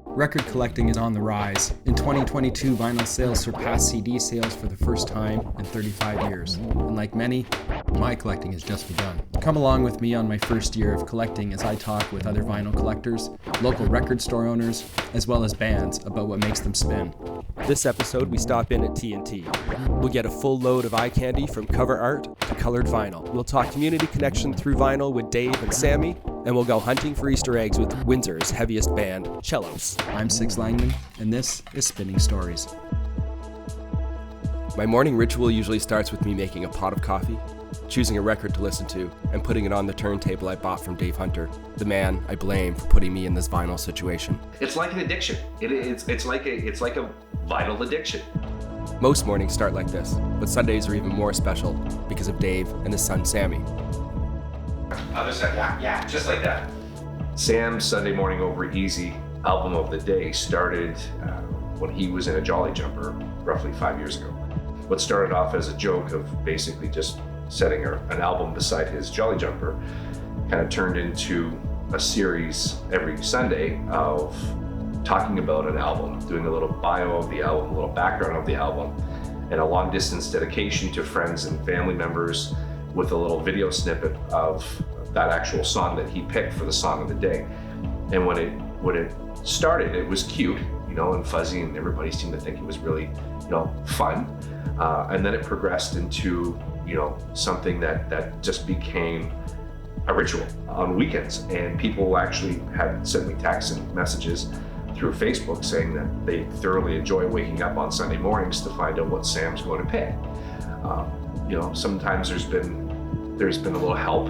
Record collecting is on the rise. In 2022, vinyl sales surpassed CD sales for the first time in 35 years. And like many, my collecting has just begun. Come along with me on my first year of collecting as I talk with other vinyl collectors, local record store owners, as well as bands about what makes them spin. This episode, we stop in at T&T. We'll get a full load of eye candy from cover art to colored vinyl. We'll talk community connection through vinyl with Dave and Sammy, and we'll go hunting for Easter eggs with Windsor's heaviest band, Cellos. I'm Six Langman, and this is Spinning Stories. My morning ritual usually starts with me making a pot of coffee, choosing a record to listen to, and putting it on the turntable I bought from Dave Hunter, the man I blame for putting me in this vinyl situation. It's like an addiction. It's like a vinyl addiction. Most mornings start like this, but Sundays are even more special because of Dave and his son Sammy. Other side, yeah, just like that. Sam's Sunday Morning Over Easy album of the day started when he was in a Jolly Jumper roughly 5 years ago. What started off as a joke of basically just setting an album beside his Jolly Jumper kind of turned into a series every Sunday of talking about an album, doing a little bio of the album, a little background of the album, and a long distance dedication to friends and family members with a little video snippet of that actual song that he picked for the song of the day. And when it started, it was cute, and fuzzy, and everybody seemed to think it was really, fun. And then it progressed into, something that just became a ritual on weekends. And people actually had sent me texts and messages through Facebook saying that they thoroughly enjoy waking up on Sunday mornings to find out what Sam's going to pick. Sometimes there's been a little help.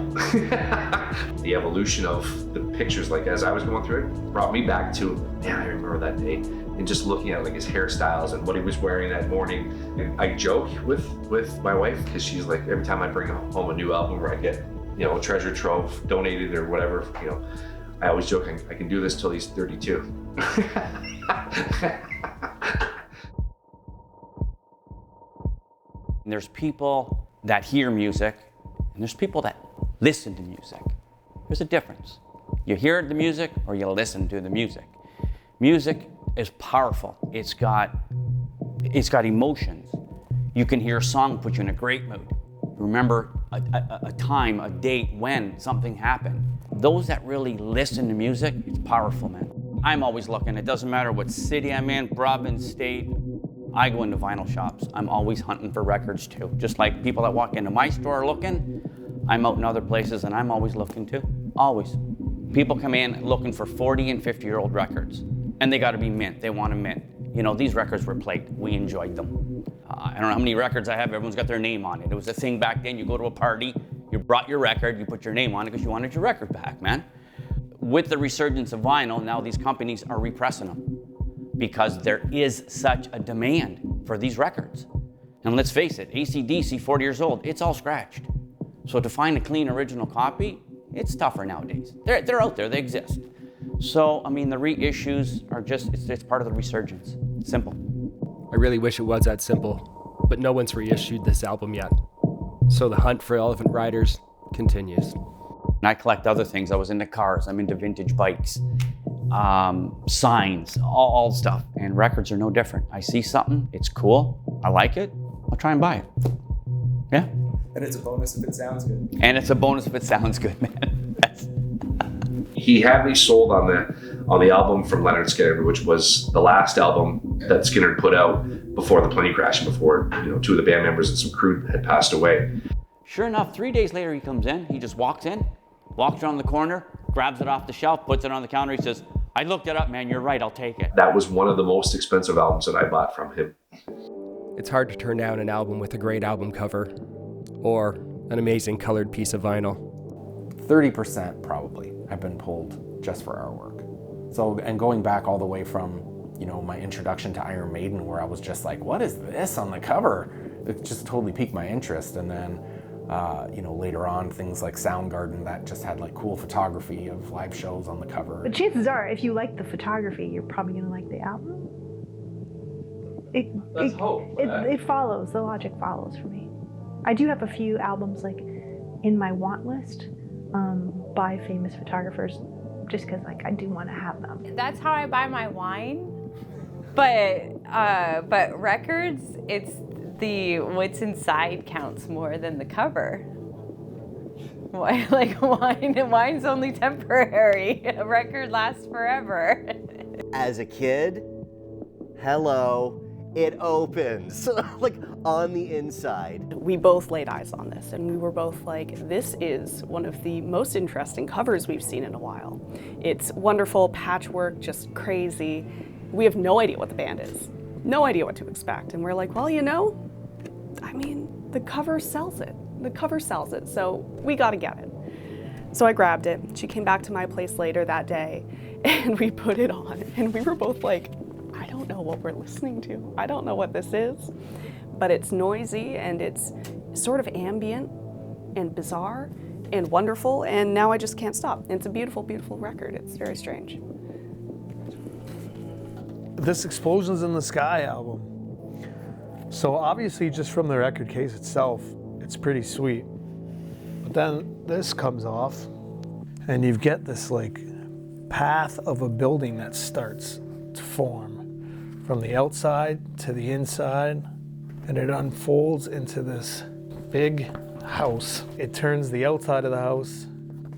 The evolution of the pictures, like as I was going through it, brought me back to, man, I remember that day, and just looking at like his hairstyles and what he was wearing that morning. And I joke with my wife, because she's like, every time I bring home a new album where I get, a treasure trove donated or whatever, I always joke, I can do this till he's 32. There's people that hear music, and there's people that listen to music. There's a difference. You hear the music or you listen to the music. Music is powerful. It's got emotions. You can hear a song put you in a great mood. Remember a time, a date when something happened. Those that really listen to music, it's powerful, man. I'm always looking. It doesn't matter what city I'm in, province, state. I go into vinyl shops. I'm always hunting for records too. Just like people that walk into my store are looking, I'm out in other places and I'm always looking too. Always. People come in looking for 40 and 50-year-old records, and they got to be mint. They want them mint. These records were played. We enjoyed them. I don't know how many records I have. Everyone's got their name on it. It was a thing back then. You go to a party, you brought your record, you put your name on it because you wanted your record back, man. With the resurgence of vinyl, now these companies are repressing them because there is such a demand for these records. And let's face it, AC/DC, 40 years old, it's all scratched. So to find a clean original copy, it's tougher nowadays. They're out there, they exist. So, the reissues are just, it's part of the resurgence. It's simple. I really wish it was that simple, but no one's reissued this album yet. So the hunt for Elephant Riders continues. And I collect other things. I was into cars, I'm into vintage bikes, signs, all stuff. And records are no different. I see something, it's cool, I like it, I'll try and buy it. Yeah. And it's a bonus if it sounds good. And it's a bonus if it sounds good, man. He had me sold on the album from Leonard Skinner, which was the last album that Skinner put out before the plane crash, before two of the band members and some crew had passed away. Sure enough, 3 days later he comes in, he just walks around the corner, grabs it off the shelf, puts it on the counter, he says, I looked it up, man, you're right, I'll take it. That was one of the most expensive albums that I bought from him. It's hard to turn down an album with a great album cover or an amazing colored piece of vinyl. 30% probably have been pulled just for our work. So, and going back all the way from, my introduction to Iron Maiden, where I was just like, what is this on the cover? It just totally piqued my interest. And then, later on, things like Soundgarden that just had like cool photography of live shows on the cover. But chances are, if you like the photography, you're probably gonna like the album. Let's hope. It follows, the logic follows for me. I do have a few albums like in my want list, buy famous photographers just because like I do want to have them. That's how I buy my wine. But records, it's the what's inside counts more than the cover. Why, like wine's only temporary. A record lasts forever. As a kid, hello, it opens, like on the inside. We both laid eyes on this and we were both like, this is one of the most interesting covers we've seen in a while. It's wonderful, patchwork, just crazy. We have no idea what the band is, no idea what to expect. And we're like, well, you know, I mean, the cover sells it. The cover sells it, so we gotta get it. So I grabbed it. She came back to my place later that day and we put it on and we were both like, I don't know what we're listening to. I don't know what this is, but it's noisy and it's sort of ambient and bizarre and wonderful, and now I just can't stop. It's a beautiful, beautiful record. It's very strange. This Explosions in the Sky album. So obviously just from the record case itself, it's pretty sweet. But then this comes off and you get this like path of a building that starts to form from the outside to the inside, and it unfolds into this big house. It turns the outside of the house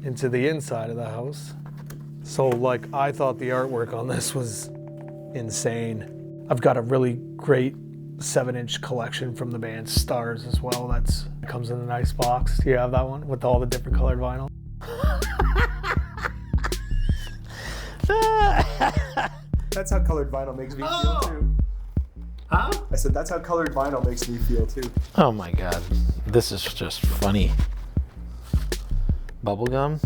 into the inside of the house. So like I thought the artwork on this was insane. I've got a really great 7-inch collection from the band Stars as well. That comes in a nice box. Do you have that one with all the different colored vinyl? That's how colored vinyl makes me feel too. Huh? I said that's how colored vinyl makes me feel too. Oh my god, this is just funny. Bubblegum?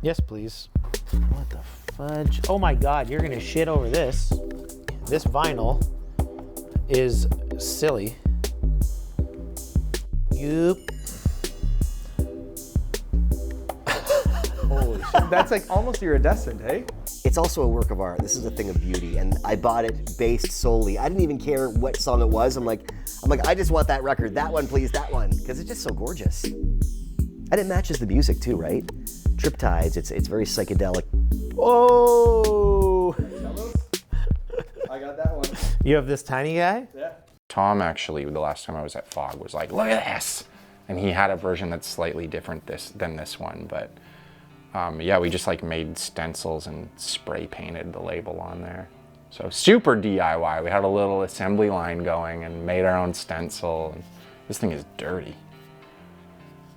Yes, please. What the fudge? Oh my god, you're gonna shit over this. This vinyl is silly. Yup. Holy shit. That's like almost iridescent, hey? It's also a work of art. This is a thing of beauty, and I bought it based solely. I didn't even care what song it was. I'm like, I just want that record. That one, please, that one, because it's just so gorgeous. And it matches the music too, right? Triptides. It's very psychedelic. Oh! Cellos? I got that one. You have this tiny guy? Yeah. Tom actually, the last time I was at Fog, was like, look at this! And he had a version that's slightly different than this one, but yeah, we just like made stencils and spray painted the label on there. So super DIY. We had a little assembly line going and made our own stencil. And this thing is dirty.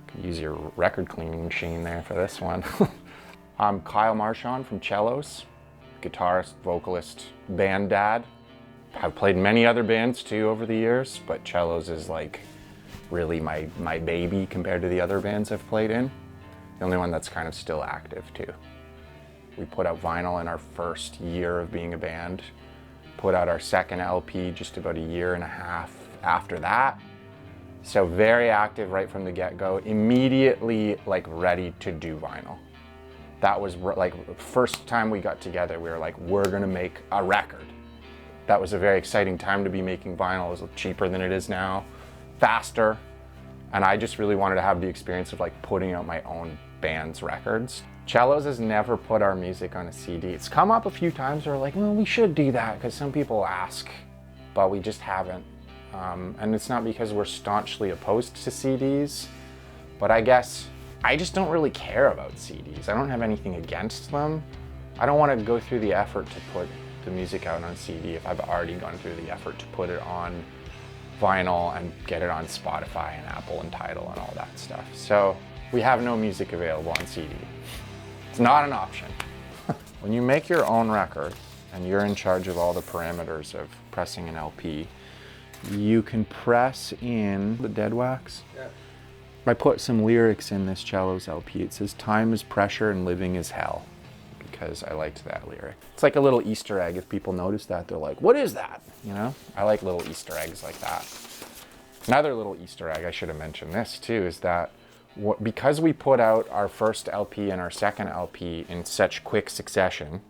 Could use your record cleaning machine there for this one. I'm Kyle Marchand from Cellos, guitarist, vocalist, band dad. I've played many other bands too over the years, but Cellos is like really my baby compared to the other bands I've played in. The only one that's kind of still active too. We put out vinyl in our first year of being a band, put out our second LP just about a year and a half after that. So very active right from the get-go, immediately like ready to do vinyl. That was like first time we got together, we were like, we're gonna make a record. That was a very exciting time to be making vinyl. It was cheaper than it is now, faster. And I just really wanted to have the experience of like putting out my own band's records. Cellos has never put our music on a CD. It's come up a few times where we're like, well, we should do that because some people ask, but we just haven't. And it's not because we're staunchly opposed to CDs, but I guess I just don't really care about CDs. I don't have anything against them. I don't want to go through the effort to put the music out on CD if I've already gone through the effort to put it on vinyl and get it on Spotify and Apple and Tidal and all that stuff. So we have no music available on CD. It's not an option. When you make your own record and you're in charge of all the parameters of pressing an LP, you can press in the dead wax. Yeah. I put some lyrics in this Cellos LP. It says, time is pressure and living is hell, because I liked that lyric. It's like a little Easter egg. If people notice that, they're like, what is that? You know, I like little Easter eggs like that. Another little Easter egg, I should have mentioned this too, is that because we put out our first LP and our second LP in such quick succession,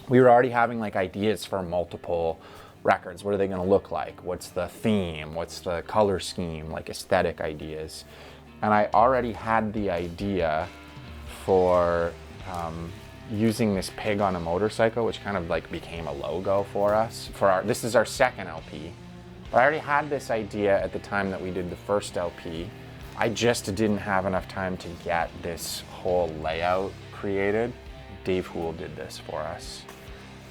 we were already having like ideas for multiple records. What are they going to look like? What's the theme? What's the color scheme? Like aesthetic ideas. And I already had the idea for using this pig on a motorcycle, which kind of like became a logo for us. This is our second LP. But I already had this idea at the time that we did the first LP. I just didn't have enough time to get this whole layout created. Dave Hool did this for us.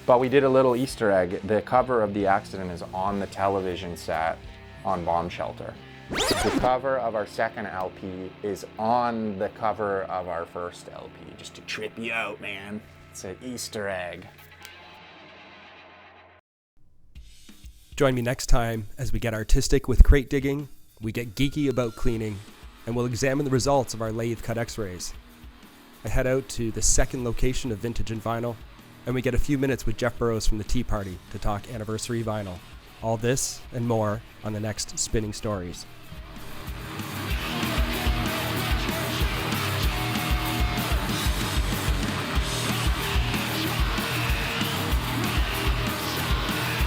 But we did a little Easter egg. The cover of The Accident is on the television set on Bomb Shelter. The cover of our second LP is on the cover of our first LP, just to trip you out, man. It's an Easter egg. Join me next time as we get artistic with crate digging, we get geeky about cleaning, and we'll examine the results of our lathe cut x-rays. I head out to the second location of Vintage and Vinyl, and we get a few minutes with Jeff Burrows from the Tea Party to talk anniversary vinyl. All this and more on the next Spinning Stories.